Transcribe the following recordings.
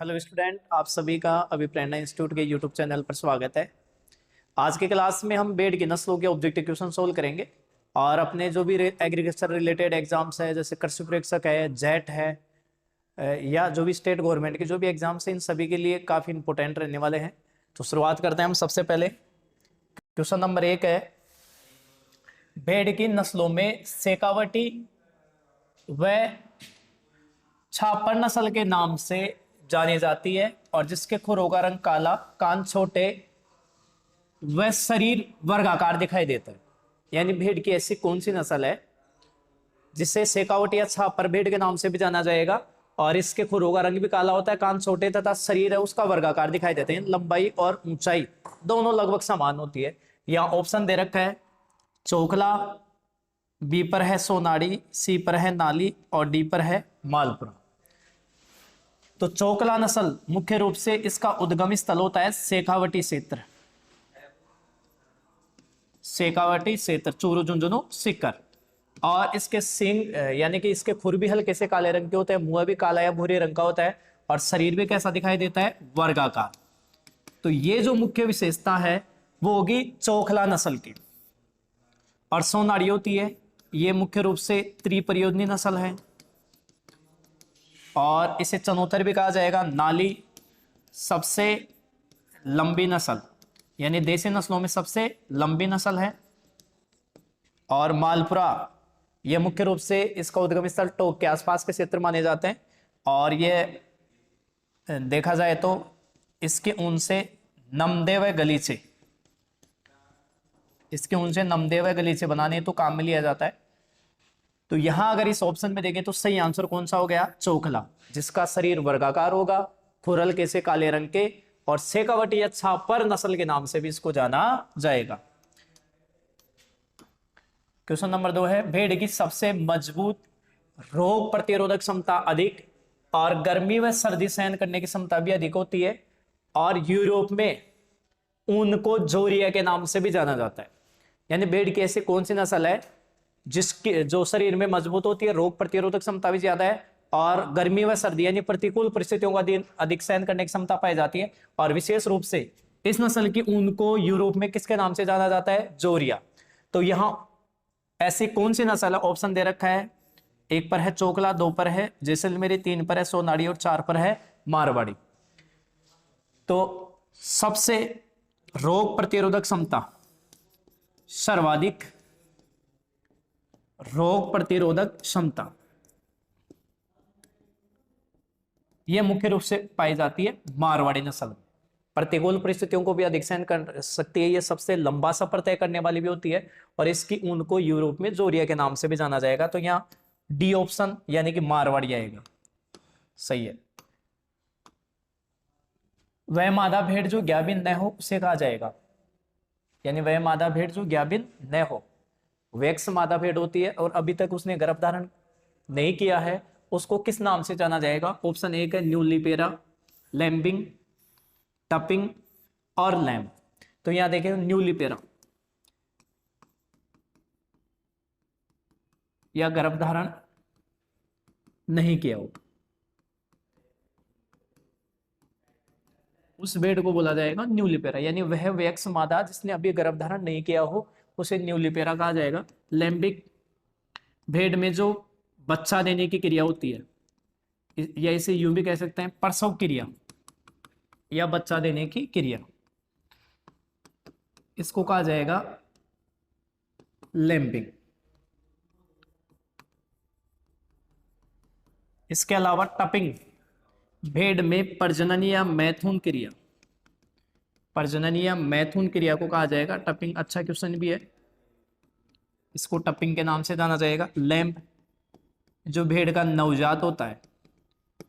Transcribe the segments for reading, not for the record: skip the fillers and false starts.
Hello student, आप सभी का अभी प्रेरणा इंस्टीट्यूट के यूट्यूब चैनल पर स्वागत है। आज की क्लास में हम भेड़ की नस्लों के ऑब्जेक्टिव क्वेश्चन सोल्व करेंगे और अपने जो भी एग्रीकल्चर रिलेटेड एग्जाम्स है, जैसे कृषि प्रेक्षक है, जेट है, या जो भी स्टेट गवर्नमेंट के जो भी एग्जाम्स हैं, इन सभी के लिए काफ़ी इंपॉर्टेंट रहने वाले हैं। तो शुरुआत करते हैं हम। सबसे पहले क्वेश्चन नंबर 1 है, भेड़ की नस्लों में शेखावटी व छापर नस्ल के नाम से जानी जाती है और जिसके खुरों का रंग काला, कान छोटे व शरीर वर्गाकार दिखाई देता है। यानी भेड़ की ऐसी कौन सी नस्ल है जिसे शेखावटी या छापर भेड़ के नाम से भी जाना जाएगा और इसके खुरों का रंग भी काला होता है, कान छोटे तथा शरीर है उसका वर्गाकार दिखाई देते हैं। लंबाई और ऊंचाई दोनों लगभग समान होती है। यहाँ ऑप्शन दे रखा है चोखला, बी पर है सोनाड़ी, सी पर है नाली और डी पर है मालपुरा। तो चोकला नस्ल मुख्य रूप से इसका उद्गम स्थल होता है शेखावटी क्षेत्र, शेखावटी क्षेत्र, चूरू, झुंझुनू, सीकर। और इसके सींग यानी कि इसके खुर भी हल्के से काले रंग के होते हैं, मुंह भी काला या भूरे रंग का होता है और शरीर भी कैसा दिखाई देता है, वर्गाकार। तो ये जो मुख्य विशेषता है वो होगी चोखला नस्ल की। और सोनाड़ी होती है, ये मुख्य रूप से त्रिपरियोजनी नस्ल है और इसे चनोतर भी कहा जाएगा। नाली सबसे लंबी नस्ल, यानी देसी नस्लों में सबसे लंबी नस्ल है। और मालपुरा यह मुख्य रूप से इसका उद्गम स्थल टोक के आसपास के क्षेत्र माने जाते हैं और यह देखा जाए तो इसके ऊन से नमदेव गलीचे, इसके ऊन से नमदेव गलीचे बनाने तो काम में लिया जाता है। तो यहां अगर इस ऑप्शन में देखें तो सही आंसर कौन सा हो गया, चोखला, जिसका शरीर वर्गाकार होगा, खुर हल्के से काले रंग के और शेखावटी या छापर नस्ल के नाम से भी इसको जाना जाएगा। क्वेश्चन नंबर 2 है, भेड़ की सबसे मजबूत रोग प्रतिरोधक क्षमता अधिक और गर्मी व सर्दी सहन करने की क्षमता भी अधिक होती है और यूरोप में ऊन को जोरिया के नाम से भी जाना जाता है। यानी भेड़ की ऐसी कौन सी नस्ल है जिसकी जो शरीर में मजबूत होती है, रोग प्रतिरोधक क्षमता भी ज्यादा है और गर्मी व सर्दी यानी प्रतिकूल परिस्थितियों का अधिक सहन करने की क्षमता पाई जाती है। और विशेष रूप से इस नस्ल की ऊन को यूरोप में किसके नाम से जाना जाता है, जोरिया। तो यहां ऐसी कौन सी नस्ल है, ऑप्शन दे रखा है, 1 पर है चोकला, 2 पर है जैसलमेरी, 3 पर है सोनाड़ी और 4 पर है मारवाड़ी। तो सबसे रोग प्रतिरोधक क्षमता, सर्वाधिक रोग प्रतिरोधक क्षमता यह मुख्य रूप से पाई जाती है मारवाड़ी नस्ल में। प्रतिकूल परिस्थितियों को भी अधिक सहन कर सकती है, यह सबसे लंबा सफर तय करने वाली भी होती है और इसकी ऊन को यूरोप में जोरिया के नाम से भी जाना जाएगा। तो यहां डी ऑप्शन यानी कि मारवाड़ी आएगा, सही है। वह मादा भेड़ जो ज्ञाबिन न हो उसे कहा जाएगा, यानी वह मादा भेड़ जो ज्ञाबिन न हो, वैक्स मादा भेड़ होती है और अभी तक उसने गर्भधारण नहीं किया है, उसको किस नाम से जाना जाएगा। ऑप्शन 1 है न्यूलीपेरा, लैम्बिंग, टपिंग और लैम्ब। तो यहां देखें न्यूलीपेरा, या गर्भधारण नहीं किया हो, उस भेड़ को बोला जाएगा न्यूलीपेरा। यानी वह वैक्स मादा जिसने अभी गर्भधारण नहीं किया हो उसे न्यूलीपेरा कहा जाएगा। लैम्बिक भेड़ में जो बच्चा देने की क्रिया होती है, या इसे यूं भी कह सकते हैं प्रसव क्रिया या बच्चा देने की क्रिया, इसको कहा जाएगा लैम्बिंग। इसके अलावा टपिंग भेड़ में प्रजनन या मैथुन क्रिया, प्रजनन या मैथुन क्रिया को कहा जाएगा टपिंग। अच्छा क्वेश्चन भी है, इसको टपिंग के नाम से जाना जाएगा। लैम्ब जो भेड़ का नवजात होता है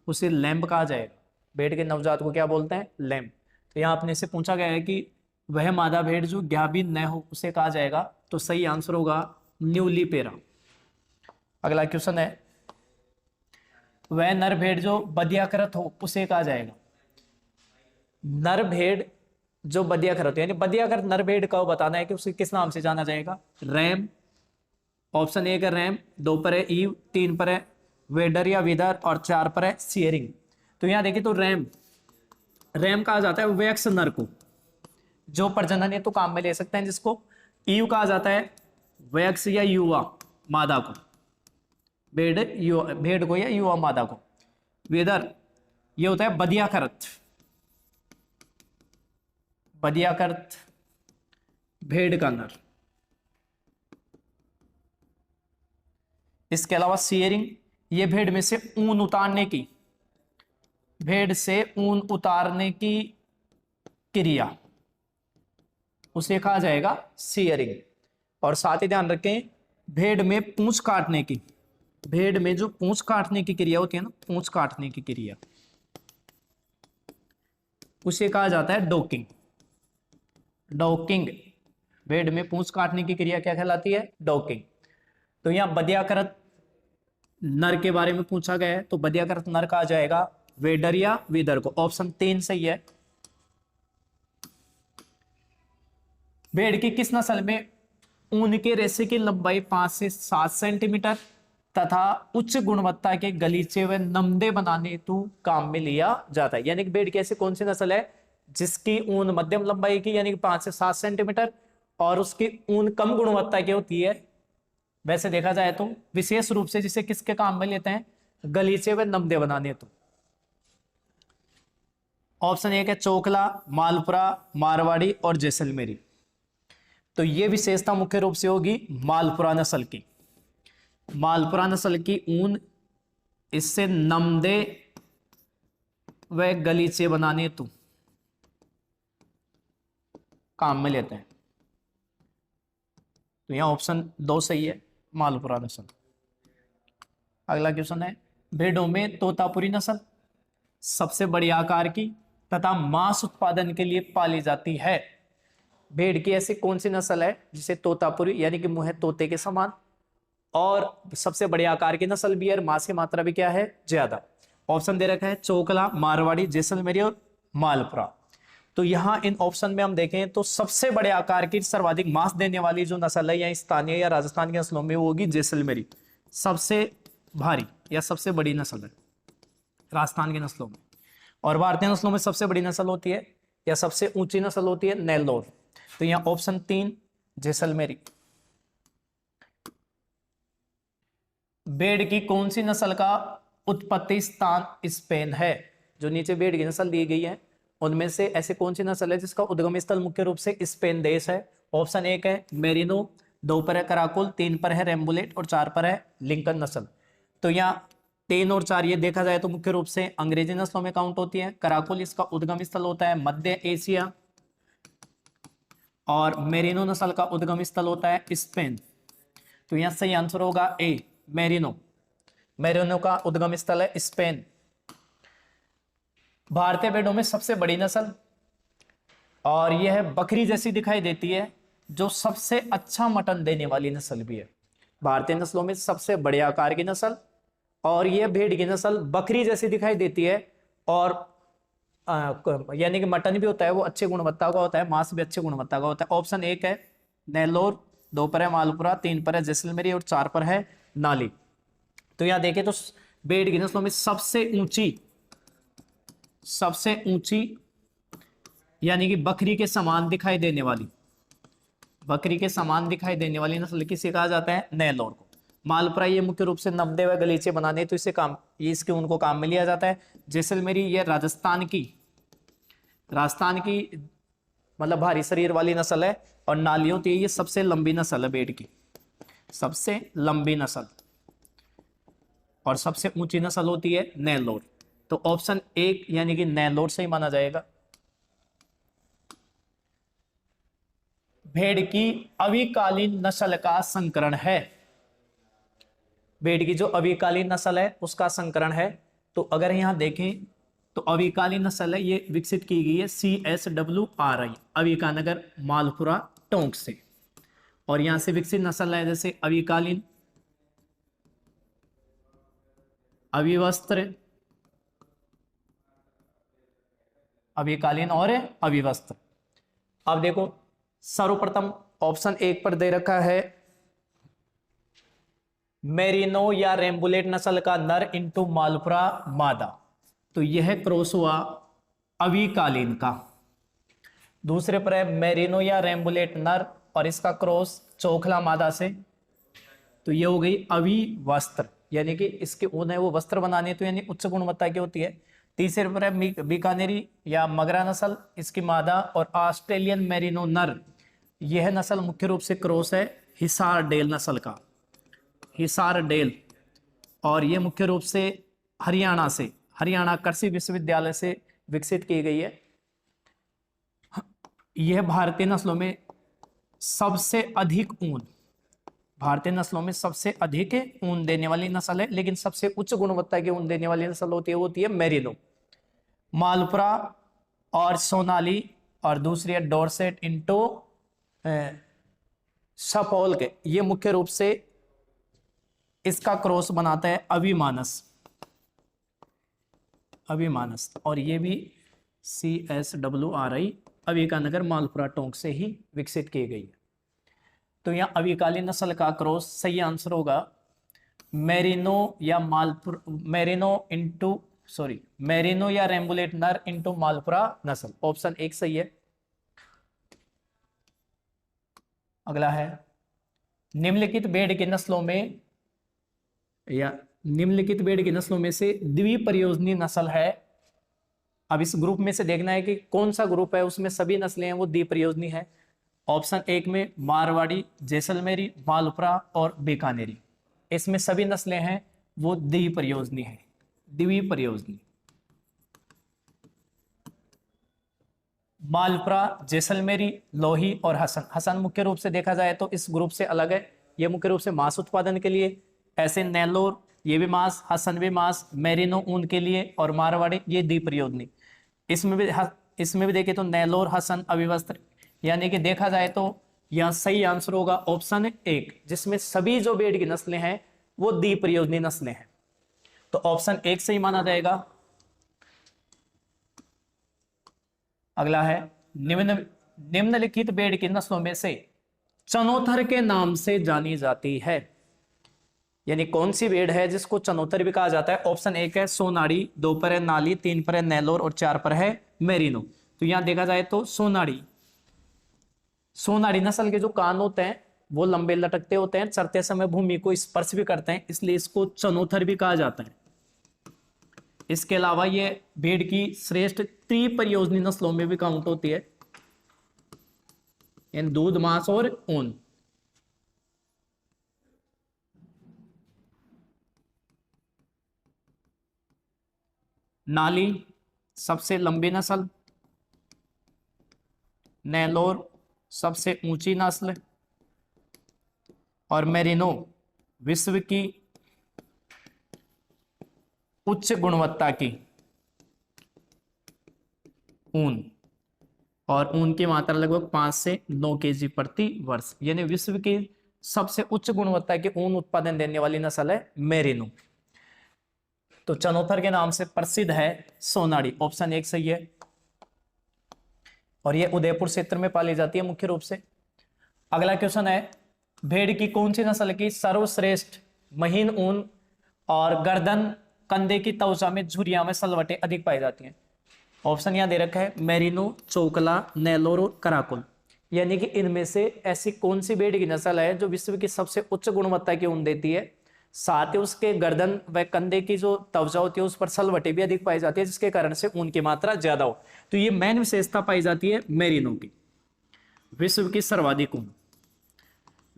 उसे लैम्ब कहा जाएगा। भेड़ के नवजात को क्या बोलते हैं, लैम्ब। तो यहाँ अपने से पूछा गया है कि वह मादा भेड़ जो ज्ञाबिन न हो उसे कहा जाएगा, तो सही आंसर होगा न्यूलीपेरा। अगला क्वेश्चन है, वह नर भेड़ जो बदियाकृत हो उसे कहा जाएगा। नर भेड़ जो बदियाकृत, यानी बदियाकृत नर भेड़ का बताना है कि उसे किस नाम से जाना जाएगा। रैम, ऑप्शन 1 है रैम, 2 पर है ईव, 3 पर है वेडर या विदर और 4 पर है सियरिंग। तो यहां देखिए तो रैम रैम कहा जाता है वयस्क नर को, जो प्रजनन हेतु काम में ले सकते हैं, जिसको ईयू कहा जाता है वयस्क या युवा मादा को, भेड़ को या युवा मादा को। वेदर ये होता है बदियाकर्त, बदियाकर्त भेड़ का नर। इसके अलावा सियरिंग, ये भेड़ में से ऊन उतारने की, भेड़ से ऊन उतारने की क्रिया, उसे कहा जाएगा सियरिंग। और साथ ही ध्यान रखें, भेड़ में पूंछ काटने की, भेड़ में जो पूंछ काटने की क्रिया होती है ना, पूंछ काटने की क्रिया, उसे कहा जाता है डोकिंग। डोकिंग, भेड़ में पूंछ काटने की क्रिया क्या कहलाती है? डोकिंग। तो यहां बदियाकृत नर के बारे में पूछा गया है, तो बदियाकृत नर कहा जाएगा वेडर या वीदर को। ऑप्शन 3 सही है। भेड़ की किस नस्ल में ऊन के रेशे की लंबाई 5 से 7 सेंटीमीटर तथा उच्च गुणवत्ता के गलीचे व नमदे बनाने हेतु काम में लिया जाता है? यानी कि भेड़ की ऐसी कौन सी नस्ल है जिसकी ऊन मध्यम लंबाई की यानी कि 5 से 7 सेंटीमीटर और उसकी ऊन कम गुणवत्ता की होती है? वैसे देखा जाए तो विशेष रूप से जिसे किसके काम में लेते हैं? गलीचे व नमदे बनाने हेतु। ऑप्शन 1 है चोकला, मालपुरा, मारवाड़ी और जैसलमेरी। तो ये विशेषता मुख्य रूप से होगी मालपुरा नस्ल की। मालपुरा नस्ल की ऊन इससे नमदे व गलीचे बनाने हेतु काम में लेते हैं। तो यहां ऑप्शन 2 सही है, मालपुरा नस्ल। अगला क्वेश्चन है, भेड़ों में तोतापुरी नस्ल सबसे बड़ी आकार की तथा मांस उत्पादन के लिए पाली जाती है। भेड़ की ऐसी कौन सी नस्ल है जिसे तोतापुरी यानी कि मुंह है तोते के समान और सबसे बड़े आकार की नस्ल भी है, मांस की मात्रा भी क्या है? ज्यादा। ऑप्शन दे रखा है चोकला, मारवाड़ी, जैसलमेरी और मालपुरा। तो यहां इन ऑप्शन में हम देखें तो सबसे बड़े आकार की सर्वाधिक मांस देने वाली जो नस्ल है या स्थानीय या राजस्थान की नस्लों में वो होगी जैसलमेरी। सबसे भारी या सबसे बड़ी नस्ल है राजस्थान की नस्लों में। और भारतीय नस्लों में सबसे बड़ी नस्ल होती है या सबसे ऊंची नस्ल होती है नेल्लोर। तो यहां ऑप्शन 3 जैसलमेरी। भेड़ की कौन सी नस्ल का उत्पत्ति स्थान स्पेन है? जो नीचे भेड़ की नस्ल दी गई है उनमें से ऐसे कौन सी नस्ल है जिसका उद्गम स्थल मुख्य रूप से स्पेन देश है? ऑप्शन 1 है मेरिनो, 2 पर है कराकुल, 3 पर है रेम्बुलेट और 4 पर है लिंकन नस्ल। तो यहाँ 3 और 4 ये देखा जाए तो मुख्य रूप से अंग्रेजी नस्लों में काउंट होती है। कराकुल इसका उद्गम स्थल होता है मध्य एशिया और मेरिनो नस्ल का उद्गम स्थल होता है स्पेन। तो यहाँ सही आंसर होगा ए मेरिनो। मेरिनो का उद्गम स्थल है स्पेन। भारतीय भेड़ों में सबसे बड़ी नस्ल और यह बकरी जैसी दिखाई देती है, जो सबसे अच्छा मटन देने वाली नस्ल भी है। भारतीय नस्लों में सबसे बड़े आकार की नस्ल और यह भेड़ की नस्ल बकरी जैसी दिखाई देती है और यानी कि मटन भी होता है वो अच्छी गुणवत्ता का होता है, मांस भी अच्छी गुणवत्ता का होता है। ऑप्शन 1 है नेल्लोर, 2 पर है मालपुरा, 3 पर है जैसलमेरी और 4 पर है नाली। तो यहां देखें तो भेड़ की नस्लों में सबसे ऊंची यानी कि बकरी के समान दिखाई देने वाली, बकरी के समान दिखाई देने वाली नस्ल किसे कहा जाता है? नेल्लोर को। मालपुरा ये मुख्य रूप से नमदे व गलीचे बनाने तो इसे काम ये इसके उनको काम में लिया जाता है। जैसलमेरी ये राजस्थान की मतलब भारी शरीर वाली नस्ल है और नालियों की ये सबसे लंबी नस्ल है भेड़ की, सबसे लंबी नस्ल और सबसे ऊंची नस्ल होती है नेल्लोर। तो ऑप्शन 1 यानी कि नेल्लोर सही माना जाएगा। भेड़ की अविकालीन नस्ल का संकरण है। भेड़ की जो अविकालीन नस्ल है उसका संकरण है। तो अगर यहां देखें तो अविकालीन नस्ल है ये विकसित की गई है CSWRI अविकानगर मालपुरा टोंक से। और यहां से विकसित नस्ल है जैसे अविकालीन, अविवस्त्र, अविकालीन और अविवस्त्र। अब देखो सर्वप्रथम ऑप्शन 1 पर दे रखा है मेरिनो या रेम्बुलेट नस्ल का नर इंटू मालपुरा मादा। तो यह क्रॉस हुआ अविकालीन का। दूसरे पर है मेरिनो या रेम्बुलेट नर और इसका क्रॉस चोखला मादा से, तो ये हो गई अविवस्त्र, यानी कि इसके ऊन है वो वस्त्र बनाने तो यानी उच्च गुणवत्ता की होती है। तीसरे पर है बीकानेरी या मगरा नस्ल, इसकी मादा, और ऑस्ट्रेलियन मेरिनो नर, यह नस्ल मुख्य रूप से क्रॉस है हिसार डेल नस्ल का, हिसार डेल, और ये मुख्य रूप से हरियाणा से, हरियाणा कृषि विश्वविद्यालय से विकसित की गई है। यह भारतीय नस्लों में सबसे अधिक ऊन, भारतीय नस्लों में सबसे अधिक ऊन देने वाली नस्ल है, लेकिन सबसे उच्च गुणवत्ता की ऊन देने वाली नस्ल होती है मेरिनो, मालपुरा और सोनाली, और दूसरी है डॉर्सेट इंटो सफोल्क, ये मुख्य रूप से इसका क्रॉस बनाता है अभिमानस, अभिमानस, और ये भी CSWRI अविकानगर मालपुरा टोंक से ही विकसित की गई है। तो यहाँ अविकालीन नस्ल का क्रॉस सही आंसर होगा मेरिनो या मेरिनो या रेम्बुलेट नर इंटू मालपुरा नस्ल, ऑप्शन 1 सही है। अगला है निम्नलिखित भेड़ की नस्लों में से द्विप्रयोजनी नस्ल है। अब इस ग्रुप में से देखना है कि कौन सा ग्रुप है उसमें सभी नस्लें हैं वो द्विप्रयोजनी है। ऑप्शन 1 में मारवाड़ी, जैसलमेरी, मालपुरा और बीकानेरी, इसमें सभी नस्लें हैं वो द्विप्रयोजनी है, द्विप्रयोजनी। मालपुरा, जैसलमेरी, लोही और हसन मुख्य रूप से देखा जाए तो इस ग्रुप से अलग है, ये मुख्य रूप से मांस उत्पादन के लिए, ऐसे नेल्लोर ये भी मांस, हसन भी मांस, मेरिनो ऊन के लिए, और मारवाड़ी ये द्विप्रयोजनी। इसमें भी देखें तो नेल्लोर, हसन अविवस्त्र, यानी कि देखा जाए तो यहां सही आंसर होगा ऑप्शन 1, जिसमें सभी जो भेड़ की नस्लें हैं वो द्विप्रयोजनी नस्लें हैं, तो ऑप्शन 1 सही माना जाएगा। अगला है निम्नलिखित भेड़ की नस्लों में से चनोथर के नाम से जानी जाती है, यानी कौन सी भेड़ है जिसको चनोथर भी कहा जाता है। ऑप्शन 1 है सोनाड़ी, 2 पर है नाली, 3 पर है नेलोर और 4 पर है मेरिनो। तो यहां देखा जाए तो सोनाड़ी नस्ल के जो कान होते हैं वो लंबे लटकते होते हैं, चरते समय भूमि को स्पर्श भी करते हैं, इसलिए इसको चनोथर भी कहा जाता है। इसके अलावा ये भेड़ की श्रेष्ठ त्रिप्रयोजनी नस्लों में भी काउंट होती है, इन दूध, मांस और ऊन। नाली सबसे लंबी नस्ल, नेलोर सबसे ऊंची नस्ल, और मेरिनो विश्व की उच्च गुणवत्ता की ऊन, और ऊन की मात्रा लगभग 5 से 9 kg प्रति वर्ष, यानी विश्व की सबसे उच्च गुणवत्ता की ऊन उत्पादन देने वाली नस्ल है मेरिनो। तो चनोथर के नाम से प्रसिद्ध है सोनाड़ी, ऑप्शन 1 सही है, और यह उदयपुर क्षेत्र में पाली जाती है मुख्य रूप से। अगला क्वेश्चन है भेड़ की कौन सी नस्ल की सर्वश्रेष्ठ महीन ऊन और गर्दन, कंधे की त्वचा में झुर्रियां में सलवटें अधिक पाई जाती हैं। ऑप्शन यहां दे रखा है मेरिनो, चोकला, नेलोर और कराकुल, यानी कि इनमें से ऐसी कौन सी भेड़ की नस्ल है जो विश्व की सबसे उच्च गुणवत्ता की ऊन देती है, साथ ही उसके गर्दन व कंधे की जो त्वचा होती है उस पर सलवटें भी अधिक पाई जाती है, जिसके कारण से ऊन की मात्रा ज्यादा हो। तो ये मेन विशेषता पाई जाती है मेरिनो की, विश्व की सर्वाधिक ऊन,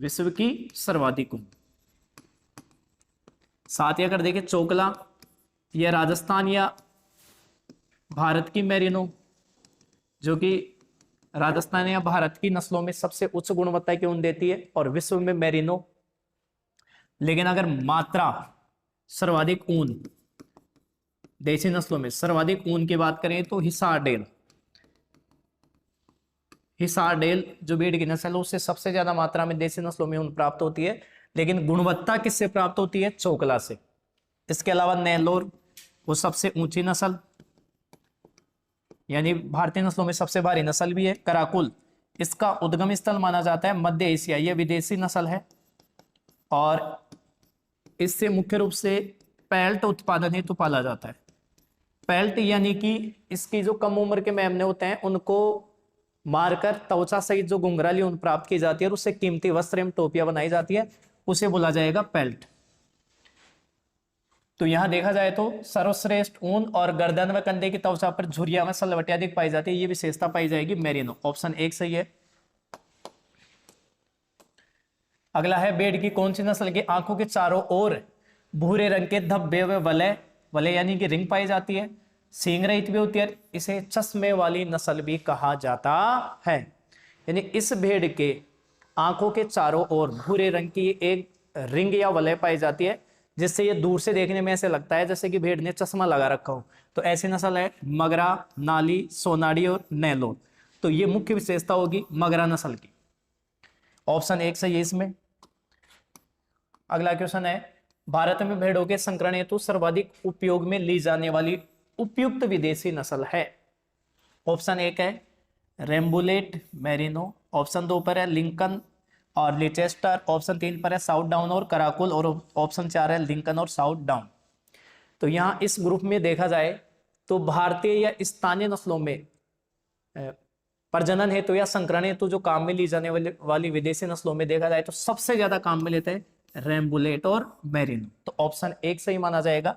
विश्व की सर्वाधिक ऊन। साथ ही अगर देखें चोकला, यह राजस्थान या भारत की मेरिनो, जो कि राजस्थान या भारत की नस्लों में सबसे उच्च गुणवत्ता की ऊन देती है, और विश्व में मेरिनो। लेकिन अगर मात्रा सर्वाधिक ऊन, देसी नस्लों में सर्वाधिक ऊन की बात करें तो हिसार डेल जो भेड़ की नस्ल है उससे सबसे ज्यादा मात्रा में देसी नस्लों में ऊन प्राप्त होती है, लेकिन गुणवत्ता किससे प्राप्त होती है, चोकला से। इसके अलावा नेलोर वो सबसे ऊंची नस्ल, यानी भारतीय नस्लों में सबसे भारी नस्ल भी है। कराकुल इसका उद्गम स्थल माना जाता है मध्य एशिया, यह विदेशी नस्ल है, और इससे मुख्य रूप से पेल्ट उत्पादन हेतु पाला जाता है। पेल्ट यानी कि इसकी जो कम उम्र के मेमने होते हैं उनको मारकर त्वचा सहित जो घुंघराली ऊन प्राप्त की जाती है और उससे कीमती वस्त्र एवं टोपियां बनाई जाती है, उसे बोला जाएगा पेल्ट। तो यहां देखा जाए तो सर्वश्रेष्ठ ऊन और गर्दन व कंधे की त्वचा पर झुर्रियां व सलवटें अधिक पाई जाती है, ये विशेषता पाई जाएगी मेरिनो। ऑप्शन 1 सही है। अगला है भेड़ की कौन सी नस्ल की आंखों के चारों ओर भूरे रंग के धब्बे व वलय, वलय यानी कि रिंग पाई जाती है, सींग रहित भी होती है, इसे चश्मे वाली नस्ल भी कहा जाता है। यानी इस भेड़ के आंखों के चारों ओर भूरे रंग की एक रिंग या वलय पाई जाती है, जिससे ये दूर से देखने में ऐसे लगता है जैसे कि भेड़ ने चश्मा लगा रखा हो। तो ऐसी नस्ल है मगरा, नाली, सोनाडी और नेलोर। तो ये मुख्य विशेषता होगी मगरा नस्ल की। ऑप्शन 1 सही है इसमें। अगला क्वेश्चन है भारत में भेड़ों के संकरण हेतु सर्वाधिक उपयोग में ली जाने वाली उपयुक्त विदेशी नस्ल है। ऑप्शन 1 है रेम्बुलेट मेरिनो, ऑप्शन 2 पर है लिंकन और लिचेस्टर, ऑप्शन 3 पर है साउथ डाउन और कराकुल, और ऑप्शन 4 है लिंकन और साउथ डाउन। तो यहाँ इस ग्रुप में देखा जाए तो भारतीय या स्थानीय नस्लों में प्रजनन हेतु या संकरण हेतु जो काम में ली जाने वाली विदेशी नस्लों में देखा जाए तो सबसे ज्यादा काम में लेते हैं रेम्बुलेट और मेरिनो। तो ऑप्शन 1 सही माना जाएगा।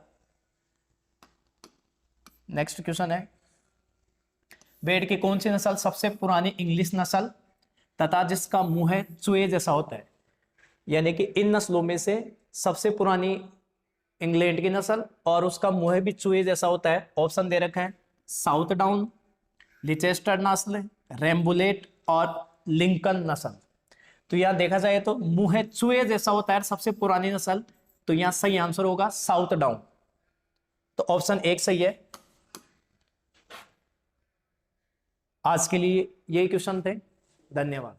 नेक्स्ट क्वेश्चन है भेड़ की कौन सी नस्ल सबसे पुरानी इंग्लिश नस्ल तथा जिसका मुंह है चूहे जैसा होता है। यानी कि इन नस्लों में से सबसे पुरानी इंग्लैंड की नस्ल और उसका मुंह भी चूहे जैसा होता है। ऑप्शन दे रखे हैं साउथ डाउन, लिचेस्टर नस्ल, रेम्बुलेट और लिंकन नस्ल। तो यहां देखा जाए तो मुंह चूहे जैसा होता है सबसे पुरानी नस्ल, तो यहां सही आंसर होगा साउथ डाउन। तो ऑप्शन 1 सही है। आज के लिए यही क्वेश्चन थे। धन्यवाद।